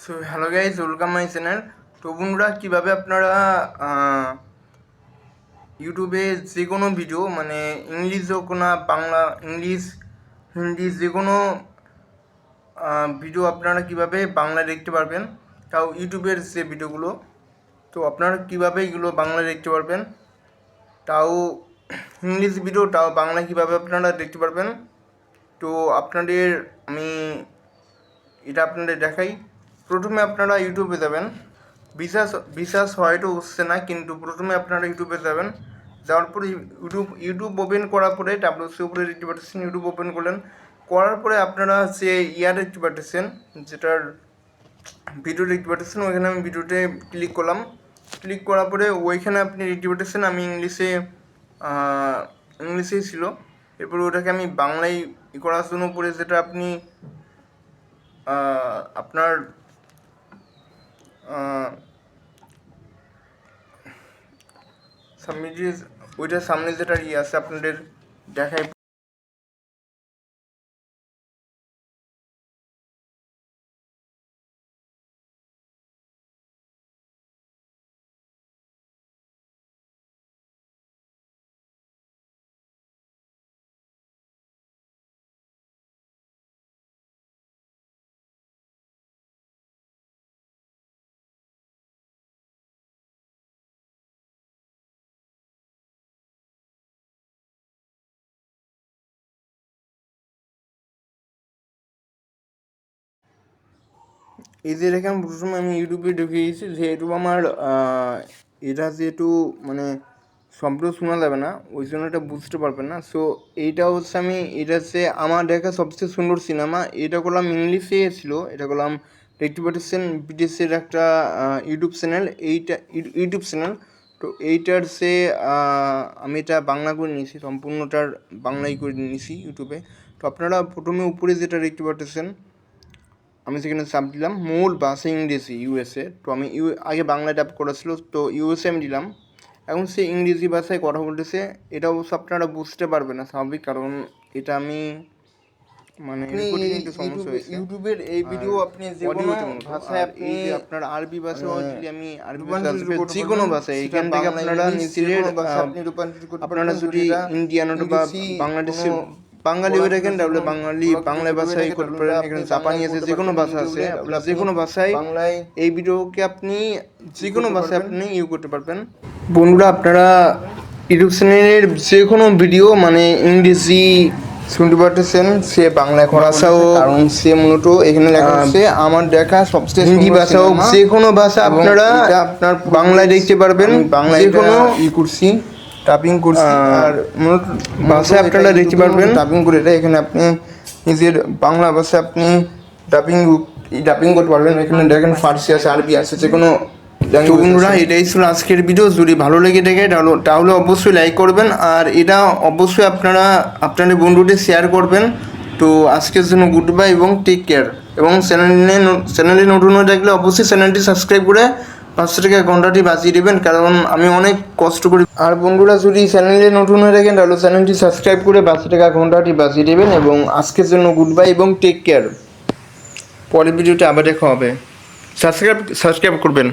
So hello guys, welcome my channel. তো বন্ধুরা, কীভাবে আপনারা ইউটিউবে যে কোনো ভিডিও, মানে ইংলিশ হোক না বাংলা, ইংলিশ হিন্দি যে কোনো ভিডিও আপনারা কীভাবে বাংলায় দেখতে পারবেন, তাও ইউটিউবের যে ভিডিওগুলো, তো আপনারা কীভাবে এগুলো বাংলায় দেখতে পারবেন, তাও ইংলিশ ভিডিও, তাও বাংলায় কীভাবে আপনারা দেখতে পারবেন। তো আপনাদের আমি এটা আপনাদের দেখাই। প্রথমে আপনারা ইউটিউবে যাবেন, বিশ্বাস হয়তো হচ্ছে না, কিন্তু প্রথমে আপনারা ইউটিউবে যাবেন। যাওয়ার পরে ইউটিউব ওপেন করার পরে ডাব্লিউসি উপরে দেখতে পাচ্ছেন, ইউটিউব ওপেন করলেন, করার পরে আপনারা যে দেখতে পাচ্ছেন, যেটার ভিডিও দেখতে পাচ্ছেন, ওইখানে আমি ভিডিওতে ক্লিক করলাম। ক্লিক করার পরে ওইখানে আপনি দেখতে পাচ্ছেন আমি ইংলিশেই ছিল। এরপরে ওটাকে আমি বাংলায় করার জন্য পরে, যেটা আপনি আপনার ওইটার সামনে যেটা আছে আপনাদের দেখায়। এই যে দেখেন, প্রথমে আমি ইউটিউবে ঢুকে গেছি, যেহেতু আমার এটা যেহেতু মানে শব্দ শোনা যাবে না, ওই জন্য এটা বুঝতে পারবেন না। সো এইটা হচ্ছে এটা হচ্ছে আমার দেখা সবচেয়ে সুন্দর সিনেমা। এটা করলাম ইংলিশে ছিল, এটা করলাম দেখতে পাচ্ছেন বিদেশের একটা ইউটিউব চ্যানেল, ইউটিউব চ্যানেল। তো এইটার সে আমি এটা বাংলা করে নিয়েছি, সম্পূর্ণটার বাংলাই করে নিয়েছি ইউটিউবে। তো আপনারা প্রথমে উপরে যেটা দেখতে পাচ্ছেন, আমি সেখানে চাপ দিলাম মূল ভাষা ইংরেজি ইউএসএ। তো আমি আগে বাংলা ট্যাপ করেছিল, তো ইউএসএ আমি দিলাম। এখন সে ইংরেজি ভাষায় কথা বলতেছে। এটা অবশ্য আপনারা বুঝতে পারবেন না, স্বাভাবিক, কারণ এটা আমি মানে ইউটিউবের এই ভিডিও আপনি যে কোনো ভাষায়, আপনি আপনার আরবি ভাষা যদি আমি আরবি ভাষা যে কোনো ভাষায়, এখান থেকে আপনারা নিজের আপনারা যদি ইন্ডিয়ান বা বাংলাদেশি বাঙালি হয়ে থাকেন, তাহলে বাংলা ভাষায় করতে পারেন। এখানে জাপানি আছে, যে কোনো ভাষা আছে, আপনার যে কোনো ভাষায় এই ভিডিওকে আপনি যে কোনো ভাষায় আপনি ইউজ করতে পারবেন। বন্ধুরা, আপনারা ইউটিউব চ্যানেলের যে কোনো ভিডিও, মানে ইংরেজি শুনতে পারতেছেন, সে বাংলা ভাষাও, কারণ সে মূলত এখানে লেখা আছে আমার দেখা সবচেয়ে হিন্দি ভাষা হোক, যে কোনো ভাষা আপনারা আপনার বাংলায় দেখতে পারবেন। বাংলায় যে কোনো করছি, টাইপিং করছি, আর মূলত ভাষায় আপনারা দেখতে পারবেন। টাইপিং করে এখানে আপনি নিজের বাংলা ভাষা আপনি টাইপিং করতে পারবেন। এখানে দেখেন ফার্সি আছে, আরবি আছে, যে কোনো। তো বন্ধুরা, এটাই ছিল আজকের ভিডিও। যদি ভালো লেগে থাকে তাহলে অবশ্যই লাইক করবেন, আর এটা অবশ্যই আপনারা আপনাদের বন্ধুদের শেয়ার করবেন। তো আজকের জন্য গুড বাই এবং টেক কেয়ার। এবং চ্যানেলে নতুন হয়ে থাকলে অবশ্যই চ্যানেলটি সাবস্ক্রাইব করে 500 টাকা ঘন্টাটি বাঁচিয়ে দেবেন, কারণ আমি অনেক কষ্ট করি। আর বন্ধুরা, যদি চ্যানেলে নতুন হয়ে থাকেন তাহলে চ্যানেলটি সাবস্ক্রাইব করে 500 টাকা ঘন্টাটি বাঁচিয়ে দেবেন। এবং আজকের জন্য গুড বাই এবং টেক কেয়ার। পরের ভিডিওতে আবার দেখা হবে। সাবস্ক্রাইব করবেন।